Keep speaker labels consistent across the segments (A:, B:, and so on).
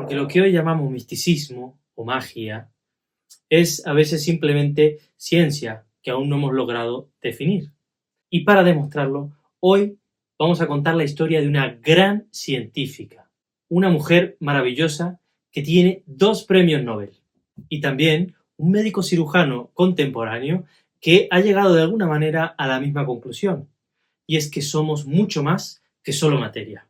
A: Porque lo que hoy llamamos misticismo o magia es a veces simplemente ciencia que aún no hemos logrado definir. Y para demostrarlo, hoy vamos a contar la historia de una gran científica, una mujer maravillosa que tiene 2 premios Nobel y también un médico cirujano contemporáneo que ha llegado de alguna manera a la misma conclusión, y es que somos mucho más que solo materia.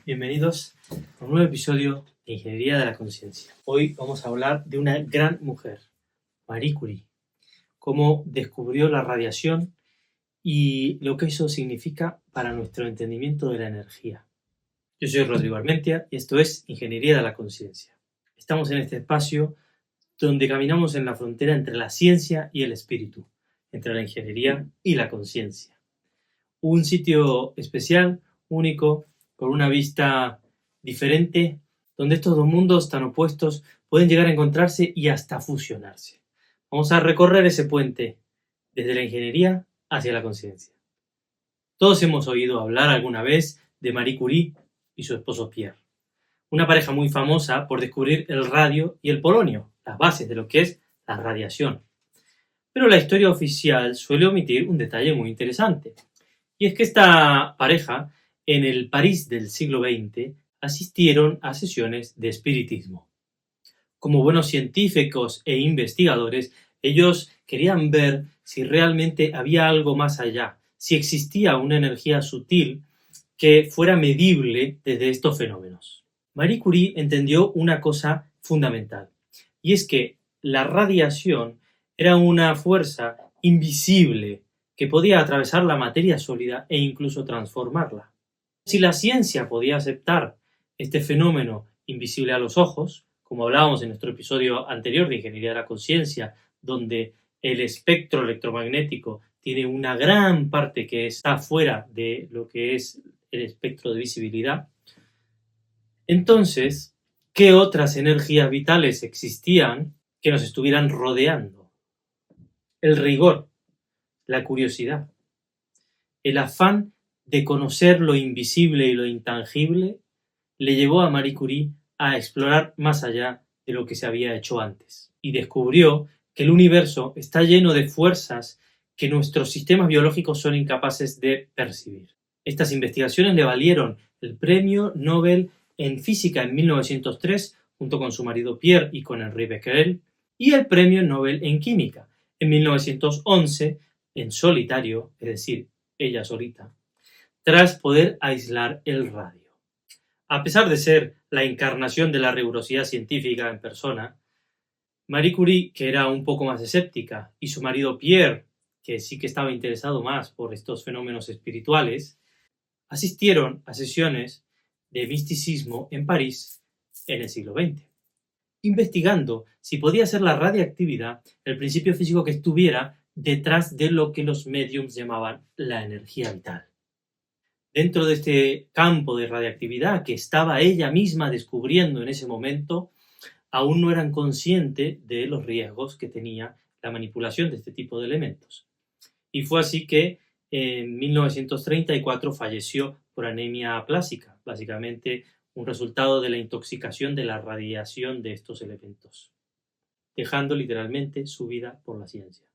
A: Bienvenidos a un nuevo episodio de Ingeniería de la Conciencia. Hoy vamos a hablar de una gran mujer, Marie Curie, cómo descubrió la radiación y lo que eso significa para nuestro entendimiento de la energía. Yo soy Rodrigo Armentia y esto es Ingeniería de la Conciencia. Estamos en este espacio donde caminamos en la frontera entre la ciencia y el espíritu, entre la ingeniería y la conciencia. Un sitio especial, único, con una vista diferente, donde estos dos mundos tan opuestos pueden llegar a encontrarse y hasta fusionarse. Vamos a recorrer ese puente desde la ingeniería hacia la conciencia. Todos hemos oído hablar alguna vez de Marie Curie y su esposo Pierre, una pareja muy famosa por descubrir el radio y el polonio, las bases de lo que es la radiación. Pero la historia oficial suele omitir un detalle muy interesante, y es que esta pareja, en el París del siglo XX, asistieron a sesiones de espiritismo. Como buenos científicos e investigadores, ellos querían ver si realmente había algo más allá, si existía una energía sutil que fuera medible desde estos fenómenos. Marie Curie entendió una cosa fundamental, y es que la radiación era una fuerza invisible que podía atravesar la materia sólida e incluso transformarla. Si la ciencia podía aceptar este fenómeno invisible a los ojos, como hablábamos en nuestro episodio anterior de Ingeniería de la Conciencia, donde el espectro electromagnético tiene una gran parte que está fuera de lo que es el espectro de visibilidad, entonces, ¿qué otras energías vitales existían que nos estuvieran rodeando? El rigor, la curiosidad, el afán de conocer lo invisible y lo intangible le llevó a Marie Curie a explorar más allá de lo que se había hecho antes, y descubrió que el universo está lleno de fuerzas que nuestros sistemas biológicos son incapaces de percibir. Estas investigaciones le valieron el premio Nobel en física en 1903, junto con su marido Pierre y con Henri Becquerel, y el premio Nobel en química en 1911, en solitario, es decir, ella solita, tras poder aislar el radio. A pesar de ser la encarnación de la rigurosidad científica en persona, Marie Curie, que era un poco más escéptica, y su marido Pierre, que sí que estaba interesado más por estos fenómenos espirituales, asistieron a sesiones de misticismo en París en el siglo XX, investigando si podía ser la radiactividad el principio físico que estuviera detrás de lo que los médiums llamaban la energía vital. Dentro de este campo de radiactividad que estaba ella misma descubriendo en ese momento, aún no eran conscientes de los riesgos que tenía la manipulación de este tipo de elementos. Y fue así que en 1934 falleció por anemia aplásica, básicamente un resultado de la intoxicación de la radiación de estos elementos, dejando literalmente su vida por la ciencia.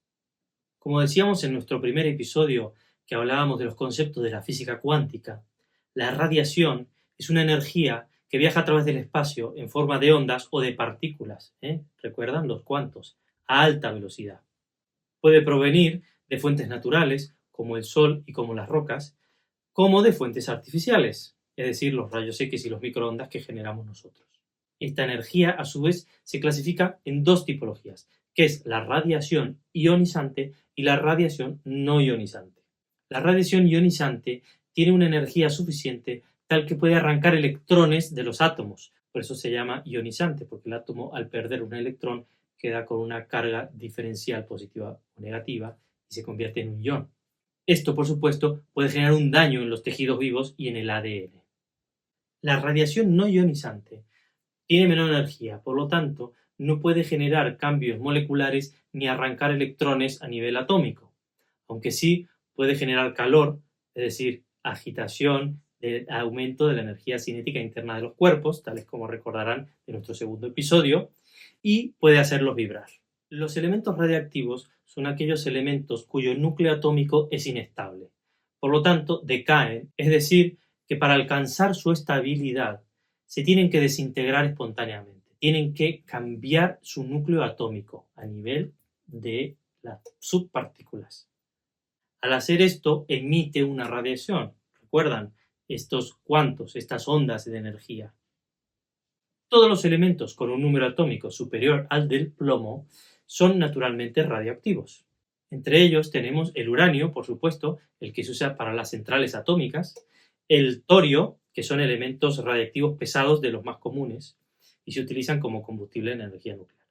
A: Como decíamos en nuestro primer episodio, que hablábamos de los conceptos de la física cuántica, la radiación es una energía que viaja a través del espacio en forma de ondas o de partículas, ¿recuerdan? Los cuantos, a alta velocidad. Puede provenir de fuentes naturales, como el sol y como las rocas, como de fuentes artificiales, es decir, los rayos X y los microondas que generamos nosotros. Esta energía, a su vez, se clasifica en 2 tipologías, que es la radiación ionizante y la radiación no ionizante. La radiación ionizante tiene una energía suficiente tal que puede arrancar electrones de los átomos, por eso se llama ionizante, porque el átomo al perder un electrón queda con una carga diferencial positiva o negativa y se convierte en un ion. Esto, por supuesto, puede generar un daño en los tejidos vivos y en el ADN. La radiación no ionizante tiene menor energía, por lo tanto, no puede generar cambios moleculares ni arrancar electrones a nivel atómico, aunque sí puede generar calor, es decir, agitación del aumento de la energía cinética interna de los cuerpos, tales como recordarán de nuestro segundo episodio, y puede hacerlos vibrar. Los elementos radiactivos son aquellos elementos cuyo núcleo atómico es inestable. Por lo tanto, decaen, es decir, que para alcanzar su estabilidad se tienen que desintegrar espontáneamente, tienen que cambiar su núcleo atómico a nivel de las subpartículas. Al hacer esto, emite una radiación. ¿Recuerdan? Estos cuantos, estas ondas de energía. Todos los elementos con un número atómico superior al del plomo son naturalmente radioactivos. Entre ellos tenemos el uranio, por supuesto, el que se usa para las centrales atómicas, el torio, que son elementos radiactivos pesados de los más comunes y se utilizan como combustible en energía nuclear.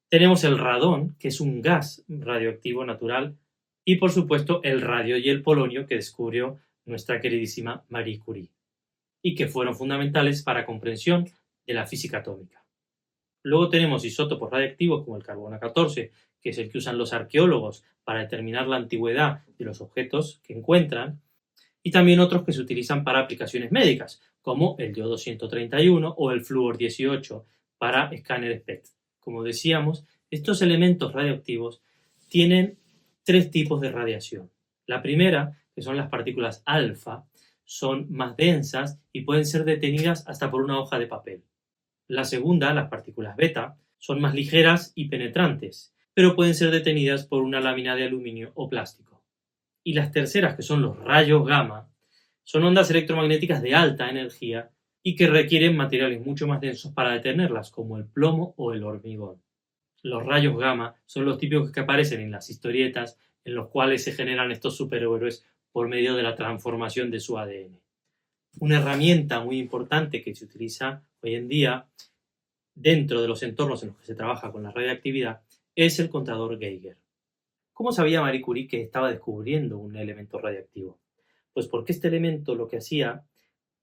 A: Tenemos el radón, que es un gas radioactivo natural, y por supuesto el radio y el polonio que descubrió nuestra queridísima Marie Curie y que fueron fundamentales para la comprensión de la física atómica. Luego tenemos isótopos radiactivos como el carbono 14, que es el que usan los arqueólogos para determinar la antigüedad de los objetos que encuentran, y también otros que se utilizan para aplicaciones médicas, como el yodo 131 o el flúor 18 para escáneres PET. Como decíamos, estos elementos radioactivos tienen tres tipos de radiación. La primera, que son las partículas alfa, son más densas y pueden ser detenidas hasta por una hoja de papel. La segunda, las partículas beta, son más ligeras y penetrantes, pero pueden ser detenidas por una lámina de aluminio o plástico. Y las terceras, que son los rayos gamma, son ondas electromagnéticas de alta energía y que requieren materiales mucho más densos para detenerlas, como el plomo o el hormigón. Los rayos gamma son los típicos que aparecen en las historietas en los cuales se generan estos superhéroes por medio de la transformación de su ADN. Una herramienta muy importante que se utiliza hoy en día dentro de los entornos en los que se trabaja con la radioactividad es el contador Geiger. ¿Cómo sabía Marie Curie que estaba descubriendo un elemento radiactivo? Pues porque este elemento lo que hacía,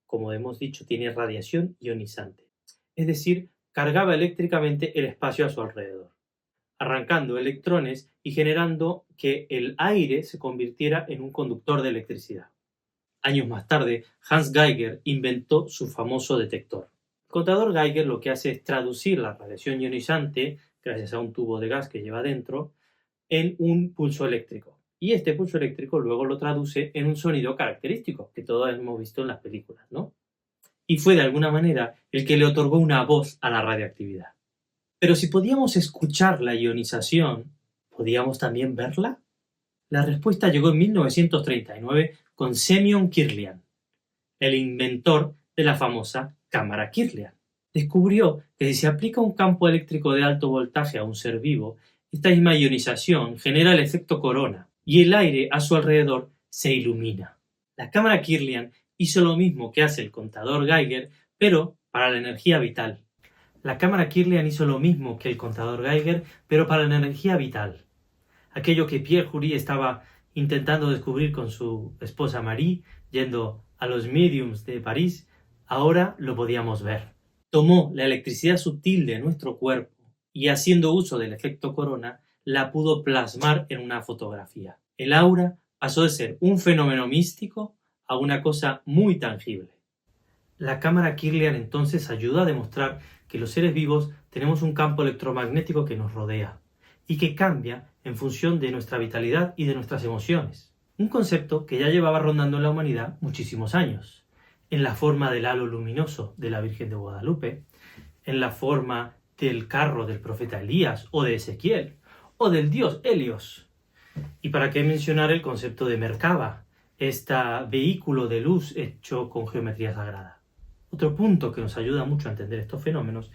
A: como hemos dicho, tiene radiación ionizante, es decir, cargaba eléctricamente el espacio a su alrededor, arrancando electrones y generando que el aire se convirtiera en un conductor de electricidad. Años más tarde, Hans Geiger inventó su famoso detector. El contador Geiger lo que hace es traducir la radiación ionizante, gracias a un tubo de gas que lleva dentro, en un pulso eléctrico. Y este pulso eléctrico luego lo traduce en un sonido característico, que todos hemos visto en las películas, ¿no? Y fue de alguna manera el que le otorgó una voz a la radioactividad. Pero si podíamos escuchar la ionización, ¿podíamos también verla? La respuesta llegó en 1939 con Semyon Kirlian, el inventor de la famosa cámara Kirlian. Descubrió que si se aplica un campo eléctrico de alto voltaje a un ser vivo, esta misma ionización genera el efecto corona y el aire a su alrededor se ilumina. La cámara Kirlian hizo lo mismo que hace el contador Geiger, pero para la energía vital. La cámara Kirlian hizo lo mismo que el contador Geiger, pero para la energía vital. Aquello que Pierre Curie estaba intentando descubrir con su esposa Marie, yendo a los mediums de París, ahora lo podíamos ver. Tomó la electricidad sutil de nuestro cuerpo y, haciendo uso del efecto corona, la pudo plasmar en una fotografía. El aura pasó de ser un fenómeno místico a una cosa muy tangible. La cámara Kirlian entonces ayuda a demostrar que los seres vivos tenemos un campo electromagnético que nos rodea y que cambia en función de nuestra vitalidad y de nuestras emociones. Un concepto que ya llevaba rondando en la humanidad muchísimos años, en la forma del halo luminoso de la Virgen de Guadalupe, en la forma del carro del profeta Elías o de Ezequiel, o del dios Helios. Y para qué mencionar el concepto de Merkaba, este vehículo de luz hecho con geometría sagrada. Otro punto que nos ayuda mucho a entender estos fenómenos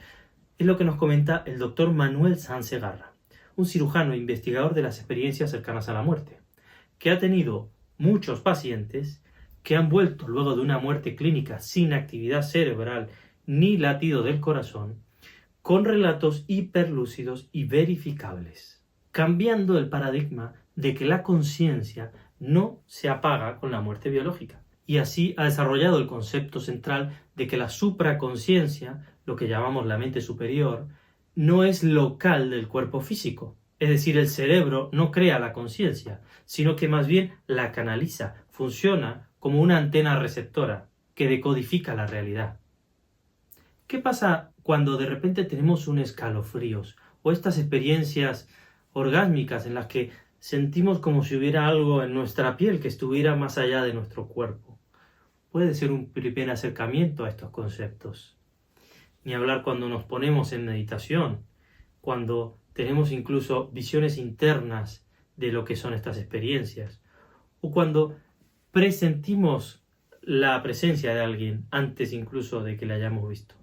A: es lo que nos comenta el doctor Manuel Sanz Segarra, un cirujano e investigador de las experiencias cercanas a la muerte, que ha tenido muchos pacientes que han vuelto luego de una muerte clínica sin actividad cerebral ni latido del corazón, con relatos hiperlúcidos y verificables, cambiando el paradigma de que la conciencia no se apaga con la muerte biológica. Y así ha desarrollado el concepto central de que la supraconsciencia, lo que llamamos la mente superior, no es local del cuerpo físico. Es decir, el cerebro no crea la conciencia, sino que más bien la canaliza, funciona como una antena receptora, que decodifica la realidad. ¿Qué pasa cuando de repente tenemos un escalofríos o estas experiencias orgásmicas en las que sentimos como si hubiera algo en nuestra piel que estuviera más allá de nuestro cuerpo? Puede ser un primer acercamiento a estos conceptos. Ni hablar cuando nos ponemos en meditación, cuando tenemos incluso visiones internas de lo que son estas experiencias, o cuando presentimos la presencia de alguien antes incluso de que la hayamos visto.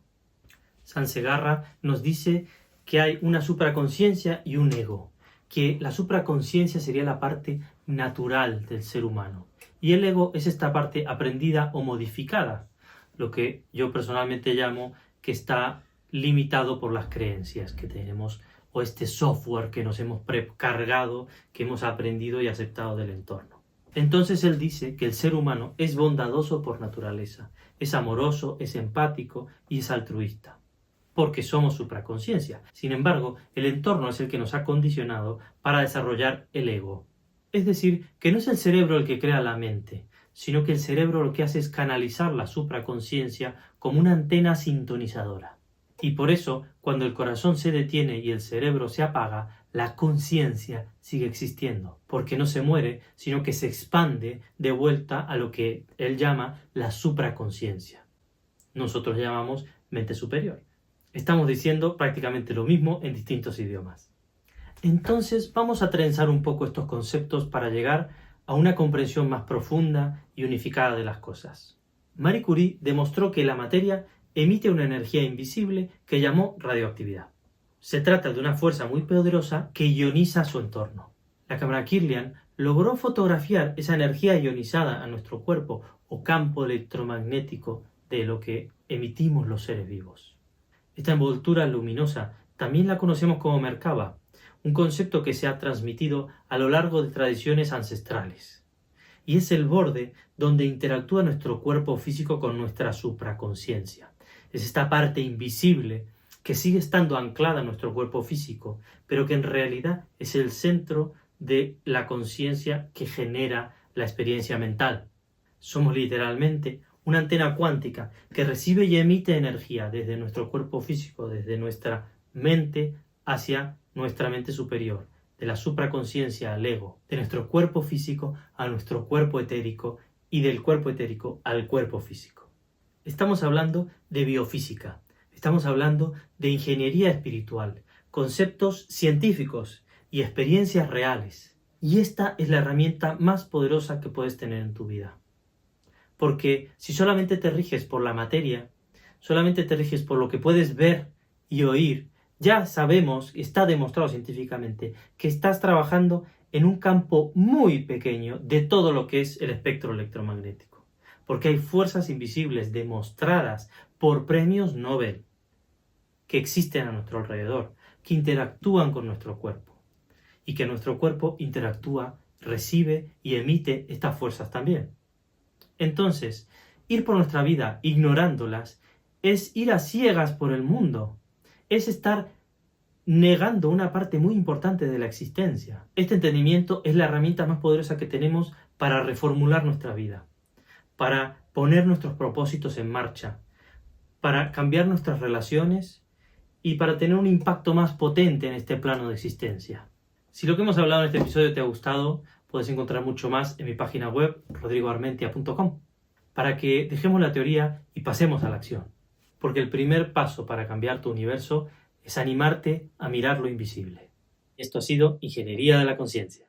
A: San Segarra nos dice que hay una supraconsciencia y un ego, que la supraconsciencia sería la parte natural del ser humano y el ego es esta parte aprendida o modificada, lo que yo personalmente llamo que está limitado por las creencias que tenemos o este software que nos hemos precargado, que hemos aprendido y aceptado del entorno. Entonces él dice que el ser humano es bondadoso por naturaleza, es amoroso, es empático y es altruista, porque somos supraconsciencia. Sin embargo, el entorno es el que nos ha condicionado para desarrollar el ego. Es decir, que no es el cerebro el que crea la mente, sino que el cerebro lo que hace es canalizar la supraconsciencia como una antena sintonizadora. Y por eso, cuando el corazón se detiene y el cerebro se apaga, la conciencia sigue existiendo, porque no se muere, sino que se expande de vuelta a lo que él llama la supraconsciencia. Nosotros llamamos mente superior. Estamos diciendo prácticamente lo mismo en distintos idiomas. Entonces vamos a trenzar un poco estos conceptos para llegar a una comprensión más profunda y unificada de las cosas. Marie Curie demostró que la materia emite una energía invisible que llamó radioactividad. Se trata de una fuerza muy poderosa que ioniza su entorno. La cámara Kirlian logró fotografiar esa energía ionizada a nuestro cuerpo o campo electromagnético de lo que emitimos los seres vivos. Esta envoltura luminosa también la conocemos como Merkaba, un concepto que se ha transmitido a lo largo de tradiciones ancestrales. Y es el borde donde interactúa nuestro cuerpo físico con nuestra supraconsciencia. Es esta parte invisible que sigue estando anclada en nuestro cuerpo físico, pero que en realidad es el centro de la conciencia que genera la experiencia mental. Somos literalmente una antena cuántica que recibe y emite energía desde nuestro cuerpo físico, desde nuestra mente hacia nuestra mente superior, de la supraconsciencia al ego, de nuestro cuerpo físico a nuestro cuerpo etérico y del cuerpo etérico al cuerpo físico. Estamos hablando de biofísica, estamos hablando de ingeniería espiritual, conceptos científicos y experiencias reales. Y esta es la herramienta más poderosa que puedes tener en tu vida. Porque si solamente te riges por la materia, solamente te riges por lo que puedes ver y oír, ya sabemos, está demostrado científicamente, que estás trabajando en un campo muy pequeño de todo lo que es el espectro electromagnético. Porque hay fuerzas invisibles demostradas por premios Nobel que existen a nuestro alrededor, que interactúan con nuestro cuerpo. Y que nuestro cuerpo interactúa, recibe y emite estas fuerzas también. Entonces, ir por nuestra vida ignorándolas es ir a ciegas por el mundo. Es estar negando una parte muy importante de la existencia. Este entendimiento es la herramienta más poderosa que tenemos para reformular nuestra vida, para poner nuestros propósitos en marcha, para cambiar nuestras relaciones y para tener un impacto más potente en este plano de existencia. Si lo que hemos hablado en este episodio te ha gustado, puedes encontrar mucho más en mi página web rodrigoarmentia.com para que dejemos la teoría y pasemos a la acción. Porque el primer paso para cambiar tu universo es animarte a mirar lo invisible. Esto ha sido Ingeniería de la Conciencia.